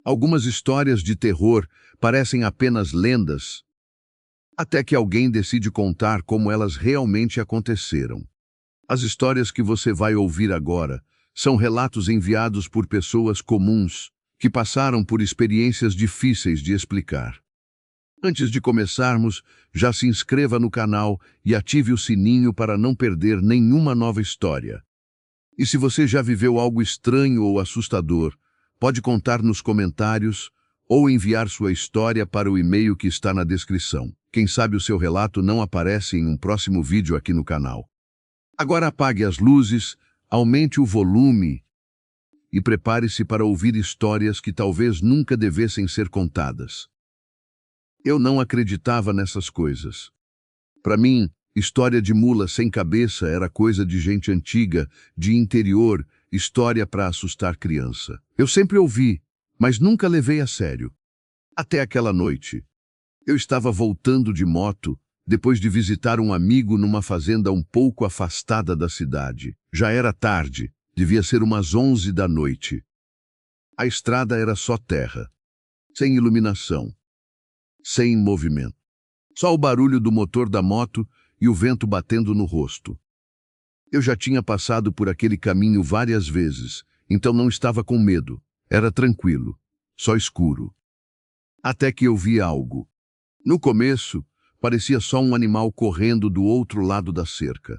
Algumas histórias de terror parecem apenas lendas, até que alguém decide contar como elas realmente aconteceram. As histórias que você vai ouvir agora são relatos enviados por pessoas comuns que passaram por experiências difíceis de explicar. Antes de começarmos, já se inscreva no canal e ative o sininho para não perder nenhuma nova história. E se você já viveu algo estranho ou assustador, pode contar nos comentários ou enviar sua história para o e-mail que está na descrição. Quem sabe o seu relato não aparece em um próximo vídeo aqui no canal. Agora apague as luzes, aumente o volume e prepare-se para ouvir histórias que talvez nunca devessem ser contadas. Eu não acreditava nessas coisas. Para mim, história de mula sem cabeça era coisa de gente antiga, de interior, história para assustar criança. Eu sempre ouvi, mas nunca levei a sério. Até aquela noite. Eu estava voltando de moto, depois de visitar um amigo numa fazenda um pouco afastada da cidade. Já era tarde, devia ser umas 11 da noite. A estrada era só terra, sem iluminação, sem movimento. Só o barulho do motor da moto e o vento batendo no rosto. Eu já tinha passado por aquele caminho várias vezes, então não estava com medo. Era tranquilo, só escuro. Até que eu vi algo. No começo, parecia só um animal correndo do outro lado da cerca.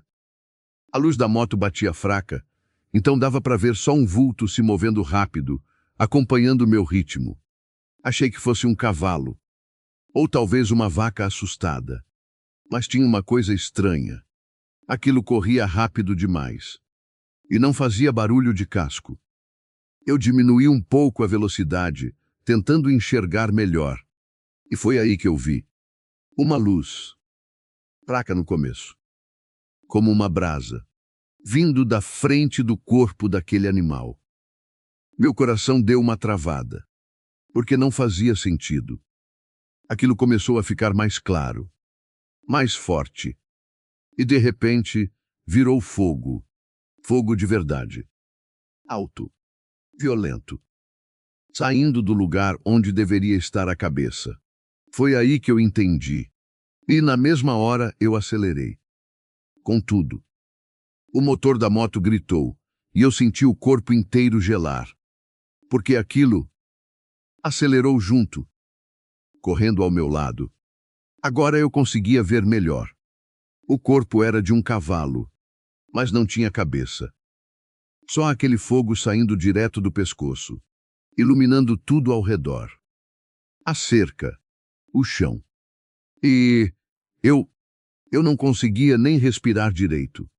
A luz da moto batia fraca, então dava para ver só um vulto se movendo rápido, acompanhando meu ritmo. Achei que fosse um cavalo, ou talvez uma vaca assustada. Mas tinha uma coisa estranha. Aquilo corria rápido demais. E não fazia barulho de casco. Eu diminuí um pouco a velocidade, tentando enxergar melhor. E foi aí que eu vi. Uma luz. Fraca no começo. Como uma brasa. Vindo da frente do corpo daquele animal. Meu coração deu uma travada. Porque não fazia sentido. Aquilo começou a ficar mais claro. Mais forte. E de repente, virou fogo. Fogo de verdade. Alto. Violento. Saindo do lugar onde deveria estar a cabeça. Foi aí que eu entendi. E na mesma hora eu acelerei. Contudo, o motor da moto gritou e eu senti o corpo inteiro gelar. Porque aquilo acelerou junto, correndo ao meu lado. Agora eu conseguia ver melhor. O corpo era de um cavalo, mas não tinha cabeça. Só aquele fogo saindo direto do pescoço, iluminando tudo ao redor. A cerca, o chão. E eu não conseguia nem respirar direito.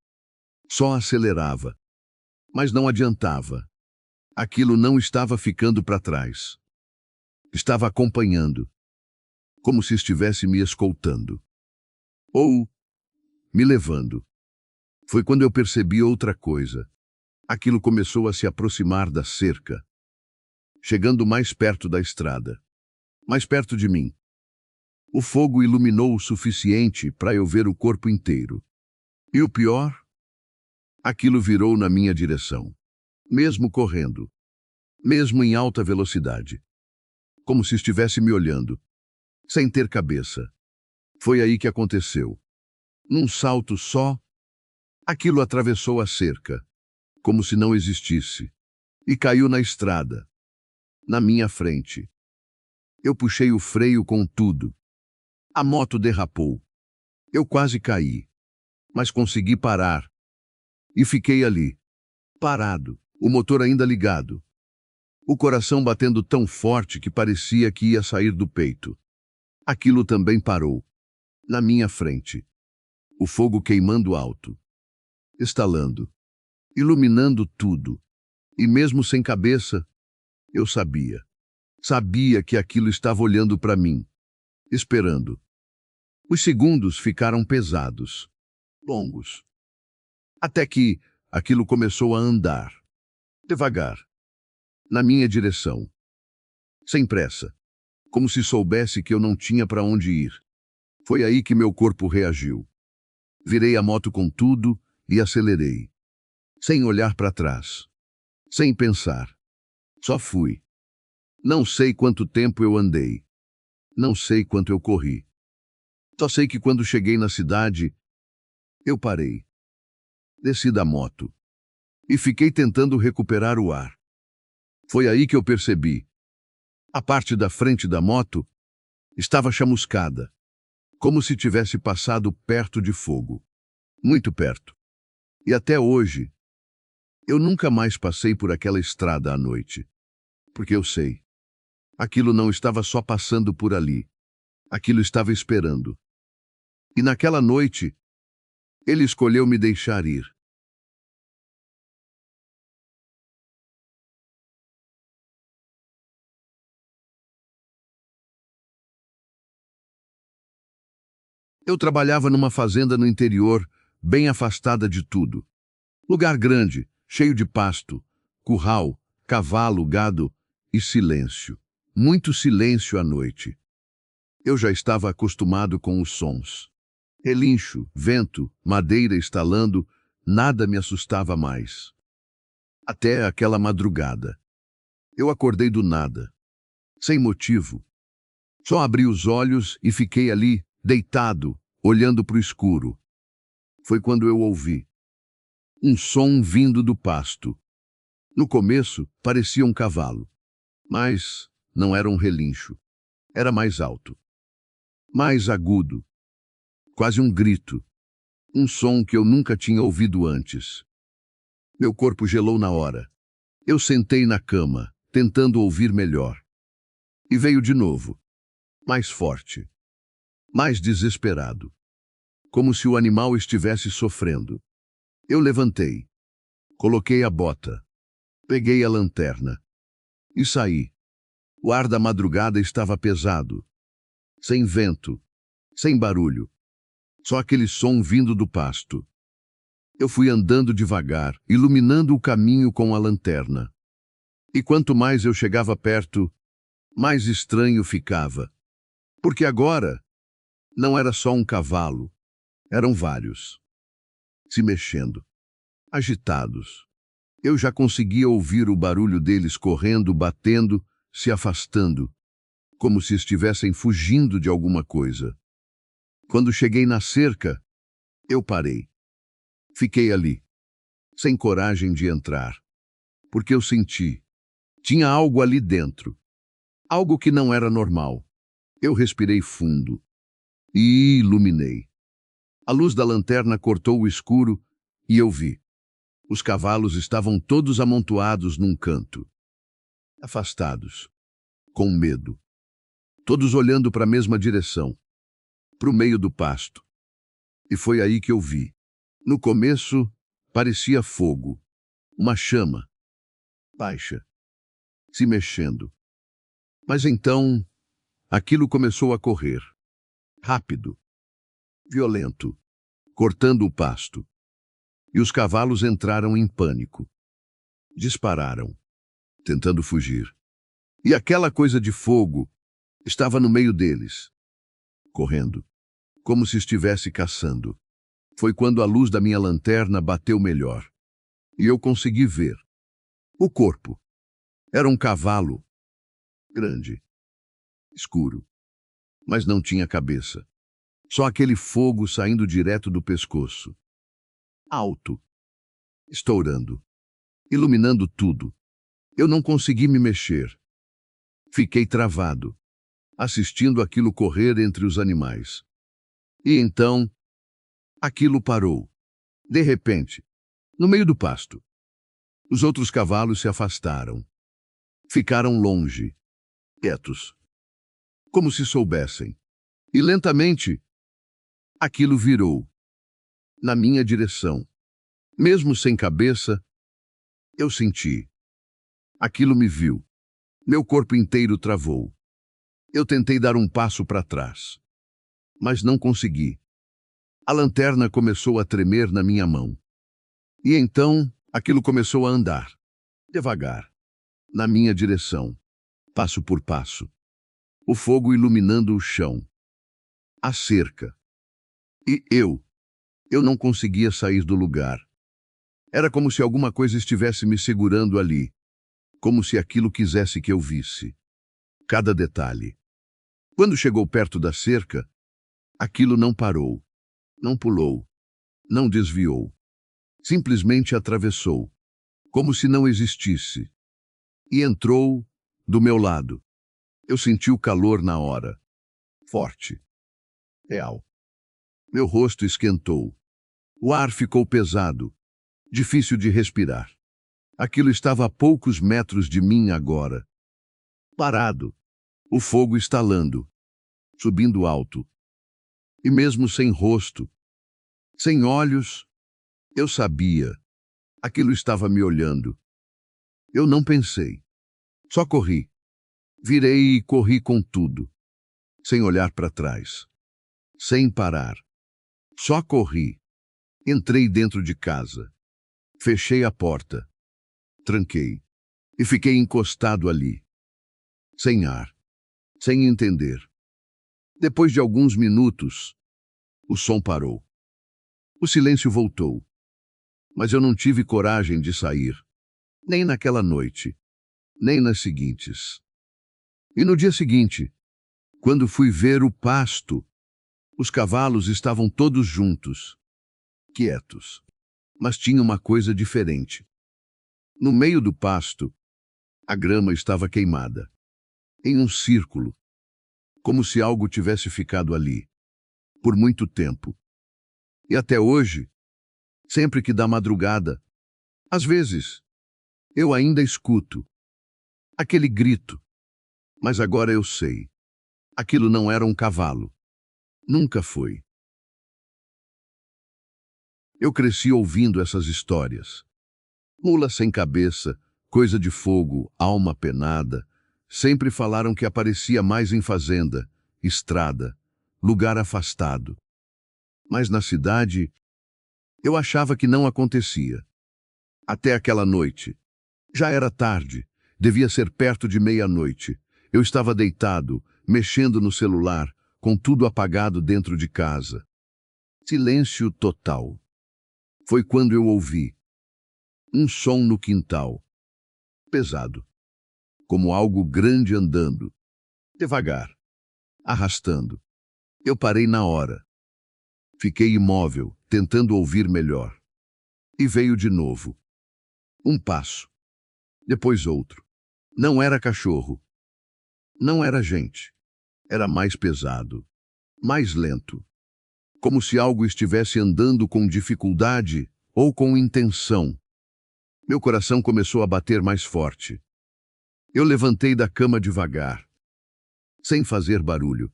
Só acelerava. Mas não adiantava. Aquilo não estava ficando para trás. Estava acompanhando, como se estivesse me escoltando. Ou me levando. Foi quando eu percebi outra coisa. Aquilo começou a se aproximar da cerca, chegando mais perto da estrada, mais perto de mim. O fogo iluminou o suficiente para eu ver o corpo inteiro. E o pior? Aquilo virou na minha direção, mesmo correndo, mesmo em alta velocidade, como se estivesse me olhando, sem ter cabeça. Foi aí que aconteceu. Num salto só, aquilo atravessou a cerca, como se não existisse, e caiu na estrada, na minha frente. Eu puxei o freio com tudo. A moto derrapou. Eu quase caí, mas consegui parar. E fiquei ali, parado, o motor ainda ligado. O coração batendo tão forte que parecia que ia sair do peito. Aquilo também parou, na minha frente. O fogo queimando alto, estalando, iluminando tudo. E mesmo sem cabeça, eu sabia. Sabia que aquilo estava olhando para mim, esperando. Os segundos ficaram pesados, longos. Até que aquilo começou a andar, devagar, na minha direção. Sem pressa, como se soubesse que eu não tinha para onde ir. Foi aí que meu corpo reagiu. Virei a moto com tudo e acelerei. Sem olhar para trás. Sem pensar. Só fui. Não sei quanto tempo eu andei. Não sei quanto eu corri. Só sei que quando cheguei na cidade, eu parei. Desci da moto e fiquei tentando recuperar o ar. Foi aí que eu percebi. A parte da frente da moto estava chamuscada, como se tivesse passado perto de fogo. Muito perto. E até hoje, eu nunca mais passei por aquela estrada à noite. Porque eu sei. Aquilo não estava só passando por ali. Aquilo estava esperando. E naquela noite, ele escolheu me deixar ir. Eu trabalhava numa fazenda no interior, bem afastada de tudo. Lugar grande, cheio de pasto, curral, cavalo, gado e silêncio. Muito silêncio à noite. Eu já estava acostumado com os sons. Relincho, vento, madeira estalando, nada me assustava mais. Até aquela madrugada. Eu acordei do nada, sem motivo. Só abri os olhos e fiquei ali, deitado, olhando para o escuro. Foi quando eu ouvi um som vindo do pasto. No começo, parecia um cavalo, mas não era um relincho. Era mais alto, mais agudo, quase um grito. Um som que eu nunca tinha ouvido antes. Meu corpo gelou na hora. Eu sentei na cama, tentando ouvir melhor. E veio de novo, mais forte, mais desesperado, como se o animal estivesse sofrendo. Eu levantei, coloquei a bota, peguei a lanterna e saí. O ar da madrugada estava pesado, sem vento, sem barulho, só aquele som vindo do pasto. Eu fui andando devagar, iluminando o caminho com a lanterna. E quanto mais eu chegava perto, mais estranho ficava. Porque agora não era só um cavalo, eram vários, se mexendo, agitados. Eu já conseguia ouvir o barulho deles correndo, batendo, se afastando, como se estivessem fugindo de alguma coisa. Quando cheguei na cerca, eu parei. Fiquei ali, sem coragem de entrar, porque eu senti. Tinha algo ali dentro, algo que não era normal. Eu respirei fundo e iluminei. A luz da lanterna cortou o escuro e eu vi. Os cavalos estavam todos amontoados num canto, afastados, com medo, todos olhando para a mesma direção, para o meio do pasto. E foi aí que eu vi. No começo, parecia fogo, uma chama, baixa, se mexendo. Mas então, aquilo começou a correr, rápido, violento, cortando o pasto. E os cavalos entraram em pânico. Dispararam, tentando fugir. E aquela coisa de fogo estava no meio deles, correndo, como se estivesse caçando. Foi quando a luz da minha lanterna bateu melhor. E eu consegui ver. O corpo. Era um cavalo, grande, escuro, mas não tinha cabeça. Só aquele fogo saindo direto do pescoço. Alto, estourando, iluminando tudo. Eu não consegui me mexer. Fiquei travado, assistindo aquilo correr entre os animais. E então, aquilo parou. De repente, no meio do pasto. Os outros cavalos se afastaram. Ficaram longe, quietos, como se soubessem. E lentamente, aquilo virou, na minha direção. Mesmo sem cabeça, eu senti. Aquilo me viu. Meu corpo inteiro travou. Eu tentei dar um passo para trás, mas não consegui. A lanterna começou a tremer na minha mão. E então, aquilo começou a andar, devagar, na minha direção, passo por passo. O fogo iluminando o chão, a cerca. E eu não conseguia sair do lugar. Era como se alguma coisa estivesse me segurando ali, como se aquilo quisesse que eu visse. cada detalhe. Quando chegou perto da cerca, aquilo não parou, não pulou, não desviou. Simplesmente atravessou, como se não existisse, e entrou do meu lado. Eu senti o calor na hora, forte, real. Meu rosto esquentou. O ar ficou pesado, difícil de respirar. Aquilo estava a poucos metros de mim agora, parado, o fogo estalando, subindo alto. E mesmo sem rosto, sem olhos, eu sabia. Aquilo estava me olhando. Eu não pensei. Só corri. Virei e corri com tudo, sem olhar para trás, sem parar. Só corri. Entrei dentro de casa. Fechei a porta. Tranquei. E fiquei encostado ali, sem ar, sem entender. Depois de alguns minutos, o som parou. O silêncio voltou. Mas eu não tive coragem de sair, nem naquela noite, nem nas seguintes. E no dia seguinte, quando fui ver o pasto, os cavalos estavam todos juntos, quietos. Mas tinha uma coisa diferente. No meio do pasto, a grama estava queimada, em um círculo, como se algo tivesse ficado ali, por muito tempo. E até hoje, sempre que dá madrugada, às vezes, eu ainda escuto aquele grito. Mas agora eu sei. Aquilo não era um cavalo. Nunca foi. Eu cresci ouvindo essas histórias. Mula sem cabeça, coisa de fogo, alma penada. Sempre falaram que aparecia mais em fazenda, estrada, lugar afastado. Mas na cidade, eu achava que não acontecia. Até aquela noite. Já era tarde, devia ser perto de meia-noite. Eu estava deitado, mexendo no celular, com tudo apagado dentro de casa. Silêncio total. Foi quando eu ouvi um som no quintal, pesado, como algo grande andando, devagar, arrastando. Eu parei na hora. Fiquei imóvel, tentando ouvir melhor. E veio de novo. Um passo, depois outro. Não era cachorro. Não era gente. Era mais pesado, mais lento. Como se algo estivesse andando com dificuldade ou com intenção. Meu coração começou a bater mais forte. Eu levantei da cama devagar, sem fazer barulho,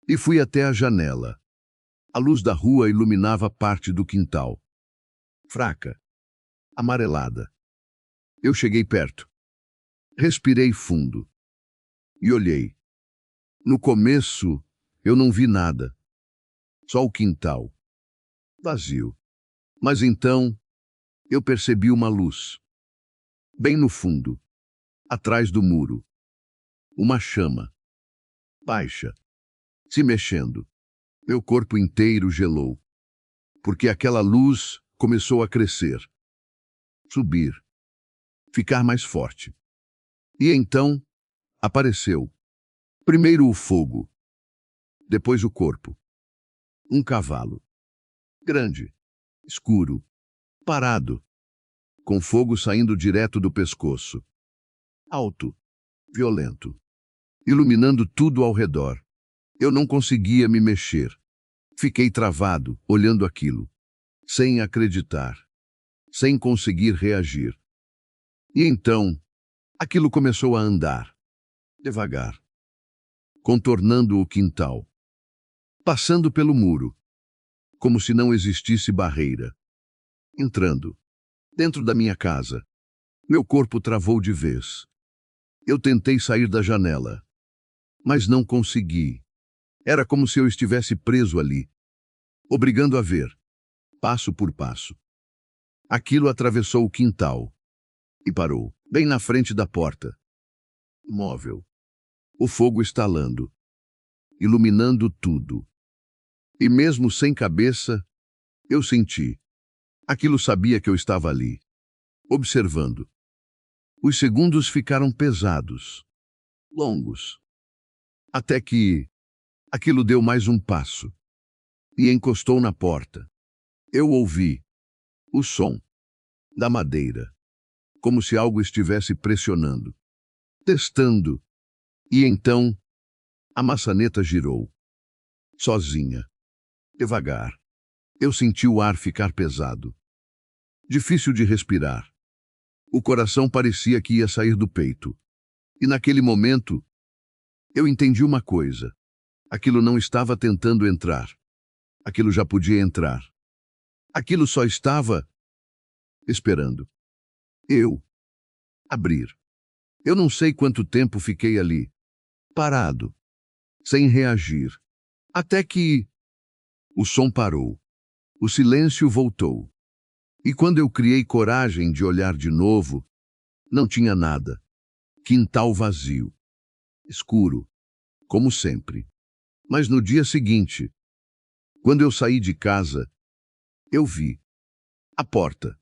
e fui até a janela. A luz da rua iluminava parte do quintal. Fraca, amarelada. Eu cheguei perto. Respirei fundo. E olhei. No começo, eu não vi nada. Só o quintal. Vazio. Mas então, eu percebi uma luz. Bem no fundo. Atrás do muro. Uma chama. Baixa. Se mexendo. Meu corpo inteiro gelou. Porque aquela luz começou a crescer. Subir. Ficar mais forte. E então, apareceu. Primeiro o fogo. Depois o corpo. Um cavalo. Grande. Escuro. Parado. Com fogo saindo direto do pescoço. Alto. Violento. Iluminando tudo ao redor. Eu não conseguia me mexer. Fiquei travado, olhando aquilo. Sem acreditar. Sem conseguir reagir. E então, aquilo começou a andar. Devagar. Contornando o quintal. Passando pelo muro. Como se não existisse barreira. Entrando. Dentro da minha casa. Meu corpo travou de vez. Eu tentei sair da janela. Mas não consegui. Era como se eu estivesse preso ali. Obrigando a ver. Passo por passo. Aquilo atravessou o quintal. E parou, bem na frente da porta. Móvel. O fogo estalando. Iluminando tudo. E mesmo sem cabeça, eu senti. Aquilo sabia que eu estava ali. Observando. Os segundos ficaram pesados. longos. Até que aquilo deu mais um passo e encostou na porta. Eu ouvi o som da madeira, como se algo estivesse pressionando, testando. E então a maçaneta girou, sozinha, devagar. Eu senti o ar ficar pesado, difícil de respirar. O coração parecia que ia sair do peito. E naquele momento, eu entendi uma coisa. Aquilo não estava tentando entrar. Aquilo já podia entrar. Aquilo só estava esperando eu abrir. Eu não sei quanto tempo fiquei ali, parado, sem reagir, até que o som parou, o silêncio voltou. E quando eu criei coragem de olhar de novo, não tinha nada. Quintal vazio, escuro, como sempre. Mas no dia seguinte, quando eu saí de casa, eu vi. A porta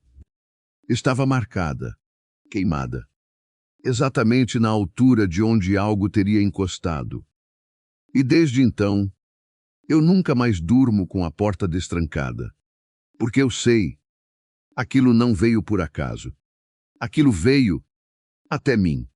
estava marcada, queimada, exatamente na altura de onde algo teria encostado. E desde então, eu nunca mais durmo com a porta destrancada. Porque eu sei, aquilo não veio por acaso. Aquilo veio até mim.